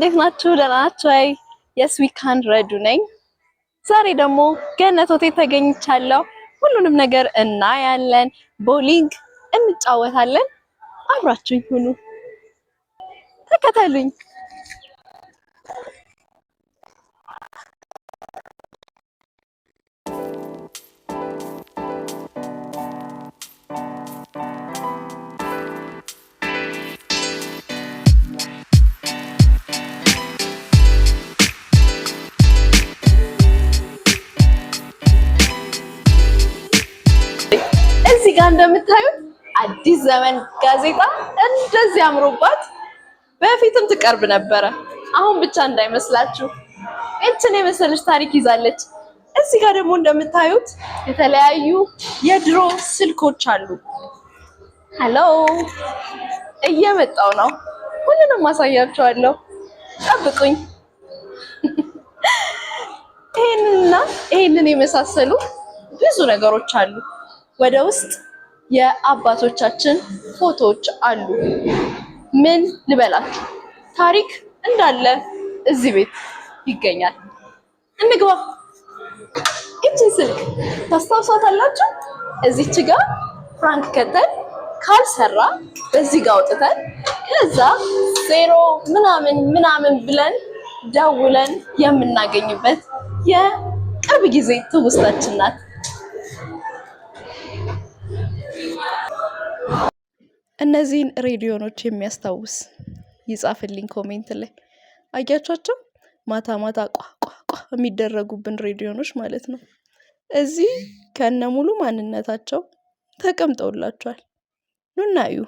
እንዴት ናችሁ? ደህና ናችሁ? አይ የስ ዊ ካን ረዱ ነኝ። ዛሬ ደግሞ ገነት ሆቴል ተገኝቻለሁ። ሁሉንም ነገር እናያለን፣ ቦሊንግ እንጫወታለን። አብራችሁኝ ሁኑ፣ ተከተሉኝ። እዚህ ጋር እንደምታዩት አዲስ ዘመን ጋዜጣ እንደዚህ አምሮባት በፊትም ትቀርብ ነበረ። አሁን ብቻ እንዳይመስላችሁ እችን የመሰለች ታሪክ ይዛለች። እዚህ ጋር ደግሞ እንደምታዩት የተለያዩ የድሮ ስልኮች አሉ። ሄሎ እየመጣው ነው፣ ሁሉንም ማሳያችኋለሁ፣ ጠብቁኝ። ይሄንን የመሳሰሉ ብዙ ነገሮች አሉ። ወደ ውስጥ የአባቶቻችን ፎቶዎች አሉ። ምን ልበላችሁ፣ ታሪክ እንዳለ እዚህ ቤት ይገኛል። እንግባ። እቺ ስልክ ታስታውሳታላችሁ? እዚች ጋር ፍራንክ ከተን ካልሰራ በዚህ ጋር አውጥተን ከዛ ዜሮ ምናምን ብለን ደውለን የምናገኝበት የቅርብ ጊዜ ትውስታችን ናት። እነዚህን ሬዲዮኖች የሚያስታውስ ይጻፍልኝ ኮሜንት ላይ። አያቻቸው ማታ ማታ ቋ የሚደረጉብን ሬዲዮኖች ማለት ነው። እዚህ ከነሙሉ ማንነታቸው ተቀምጠውላቸዋል። ኑና እዩ።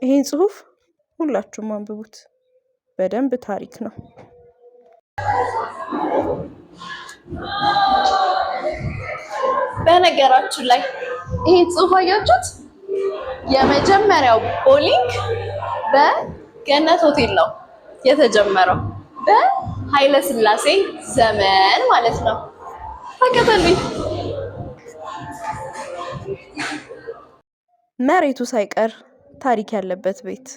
ይህን ጽሁፍ ሁላችሁም አንብቡት፣ በደንብ ታሪክ ነው። በነገራችሁ ላይ ይሄን ጽሁፍ አያችሁት? የመጀመሪያው ቦሊንግ በገነት ሆቴል ነው የተጀመረው፣ በኃይለ ሥላሴ ዘመን ማለት ነው። ተከተሉኝ። መሬቱ ሳይቀር ታሪክ ያለበት ቤት።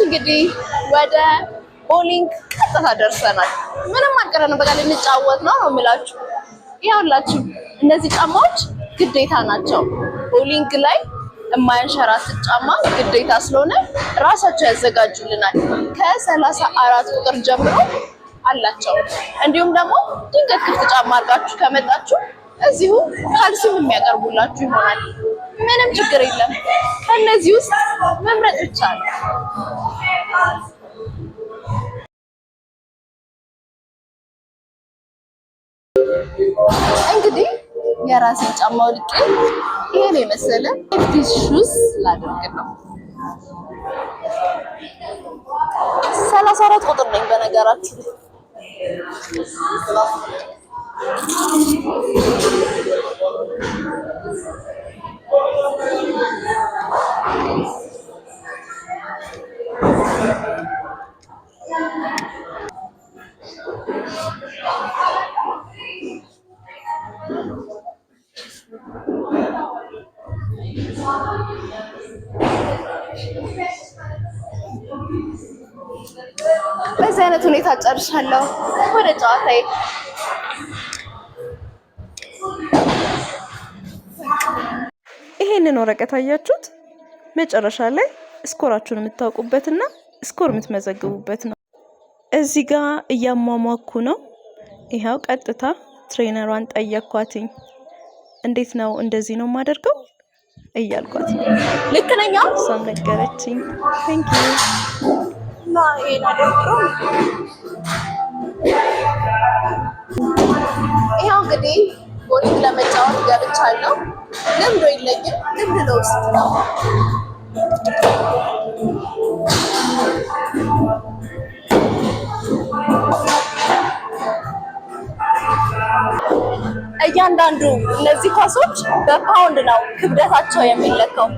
እንግዲህ ወደ ቦሊንግ ቀጥታ ደርሰናል። ምንም አልቀረንም፣ በቃ ልንጫወት ነው የምላችሁ። ይኸውላችሁ እነዚህ ጫማዎች ግዴታ ናቸው። ቦሊንግ ላይ የማያንሸራትት ጫማ ግዴታ ስለሆነ ራሳቸው ያዘጋጁልናል። ከ34 ቁጥር ጀምሮ አላቸው። እንዲሁም ደግሞ ድንገት ክፍት ጫማ አድርጋችሁ ከመጣችሁ እዚሁ ካልሲም የሚያቀርቡላችሁ ይሆናል። ምንም ችግር የለም። ከነዚህ ውስጥ መምረጥ ብቻ ነው። እንግዲህ የራሴን ጫማ ወልቄ ይሄን የመሰለ ሴፍቲ ሹዝ ላድርግ ነው። 34 ቁጥር ነኝ በነገራችሁ። በዚህ አይነት ሁኔታ ጨርሻለሁ። ወደ ጨዋታዬ። ይሄንን ወረቀት አያችሁት? መጨረሻ ላይ ስኮራችሁን የምታውቁበትና ስኮር የምትመዘግቡበት ነው። እዚህ ጋር እያሟሟኩ ነው። ይሄው ቀጥታ ትሬነሯን ጠየኳትኝ። እንዴት ነው እንደዚህ ነው የማደርገው እያልኳት ነው። ልክ ነኝ? እሷም ነገረችኝ። ቴንክ ዩ እና ይሄን አደርገው። ይሄው እንግዲህ ቦሊንግ ለመጫወት ገብቻለሁ። ልምዶ የለኝም፣ ልምድ ለውስጥ ነው። እያንዳንዱ እነዚህ ኳሶች በፓውንድ ነው ክብደታቸው የሚለካው።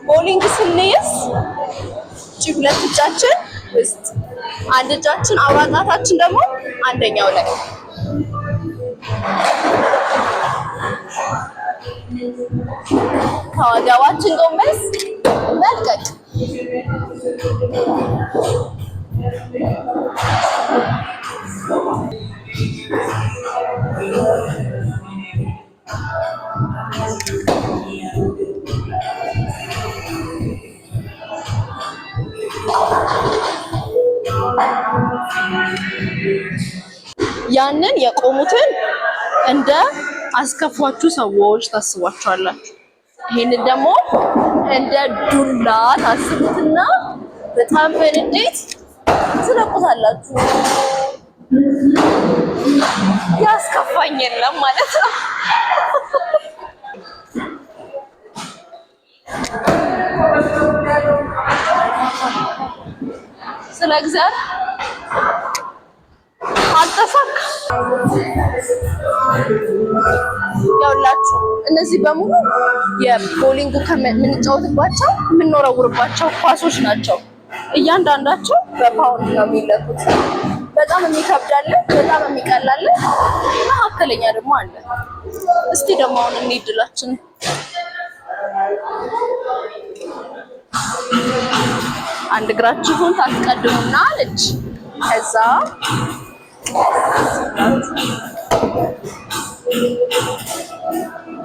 ቦሊንግ ስንይዝ ሁለት እጃችን ውስጥ፣ አንድ እጃችን አውራ ጣታችን ደግሞ አንደኛው ላይ ከወገባችን ጎንበስ መልቀቅ። ያንን የቆሙትን እንደ አስከፏችሁ ሰዎች ታስቧቸዋላችሁ። ይሄንን ደግሞ እንደ ዱላ ታስቡትና በጣም በንዴት ትለቁታላችሁ። ያስከፋኝ የለም ማለት ነው። ስለ እግዚአብሔር አልተሳካ። ያውላችሁ እነዚህ በሙሉ የቦሊንጉ ከምንጫወትባቸው የምንወረውርባቸው ኳሶች ናቸው። እያንዳንዳቸው በፓውንድ ነው የሚለኩት። በጣም የሚከብዳለ፣ በጣም የሚቀላለ፣ መካከለኛ ደግሞ አለ። እስቲ ደግሞ አሁን እንሂድላችን። አንድ እግራችሁን ታስቀድሙና ልጅ ከዛ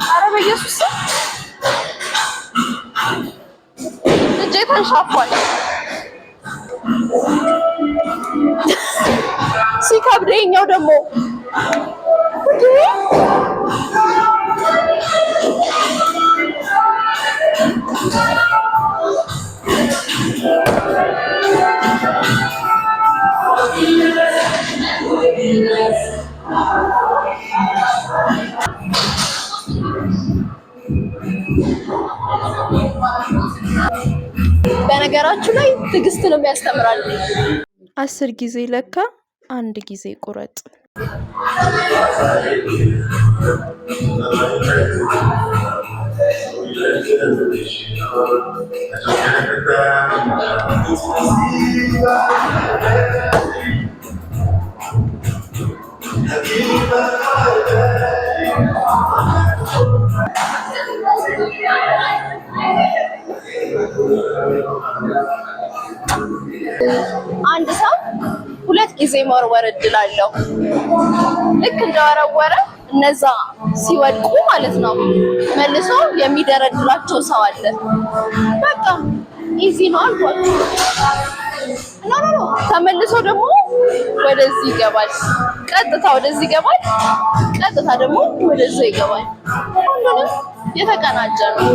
ኧረ በኢየሱስ እጄ ተንሻፏል። ሲከብደኛው ደግሞ በነገራችሁ ላይ ትዕግስትን የሚያስተምራል። 10 ጊዜ ለካ 1 ጊዜ ቁረጥ። አንድ ሰው 2 ጊዜ መወርወር እድል አለው። ልክ እንደወረወረ እነዛ ሲወድቁ ማለት ነው መልሶ የሚደረድራቸው ሰው አለ። በቃ ኢዚ ነው አልኳችሁ። ኖ ተመልሶ ደግሞ ወደዚህ ይገባል፣ ቀጥታ ወደዚህ ይገባል፣ ቀጥታ ደግሞ ወደዚህ ይገባል። ሁሉንም የተቀናጀ ነው።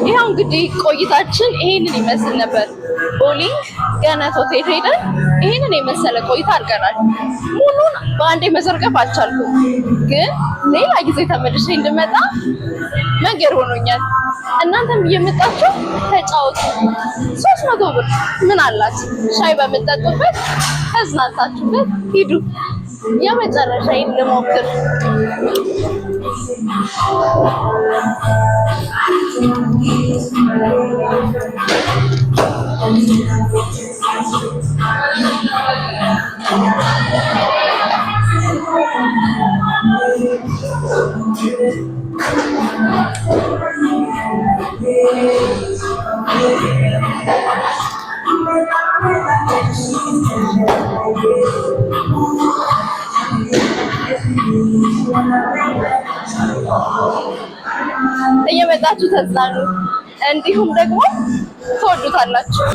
ይኸው እንግዲህ ቆይታችን ይሄንን ይመስል ነበር። ቦሊንግ ገነት ሆቴል ሄደን ይሄንን የመሰለ ቆይታ አድርገናል። ሙሉን በአንዴ መዘርገፍ አልቻልኩም፣ ግን ሌላ ጊዜ ተመልሼ እንድመጣ መንገድ ሆኖኛል። እናንተም እየመጣችሁ ተጫወቱ። 300 ብር ምን አላት? ሻይ በምትጠጡበት ተዝናንታችሁበት ሂዱ። የመጨረሻዬን ልሞክር። እየመጣችሁ ተዝናኑ። እንዲሁም ደግሞ ትወዱታላችሁ።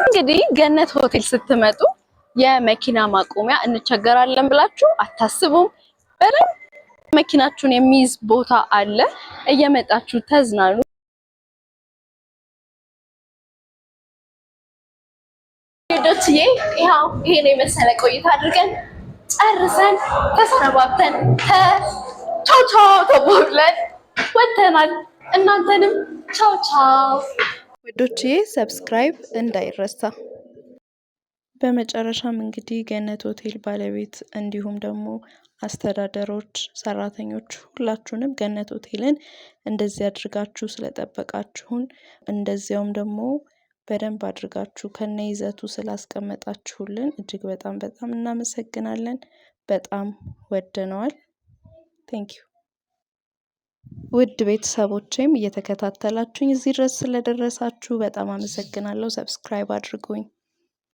እንግዲህ ገነት ሆቴል ስትመጡ የመኪና ማቆሚያ እንቸገራለን ብላችሁ አታስቡም። በደንብ መኪናችሁን የሚይዝ ቦታ አለ። እየመጣችሁ ተዝናኑ። ዶችዬ ይሄው ይሄን የመሰለ ቆይታ አድርገን ጨርሰን ተሰነባብተን ቻው ቻው ተባብለን ወጥተናል። እናንተንም ቻው ቻው ውዶችዬ፣ ሰብስክራይብ እንዳይረሳ። በመጨረሻም እንግዲህ ገነት ሆቴል ባለቤት እንዲሁም ደግሞ አስተዳደሮች፣ ሰራተኞች ሁላችሁንም ገነት ሆቴልን እንደዚህ አድርጋችሁ ስለጠበቃችሁን እንደዚያውም ደግሞ በደንብ አድርጋችሁ ከነ ይዘቱ ስላስቀመጣችሁልን እጅግ በጣም እናመሰግናለን። በጣም ወደነዋል። ቴንኪዩ። ውድ ቤተሰቦቼም እየተከታተላችሁኝ እዚህ ድረስ ስለደረሳችሁ በጣም አመሰግናለሁ። ሰብስክራይብ አድርጉኝ።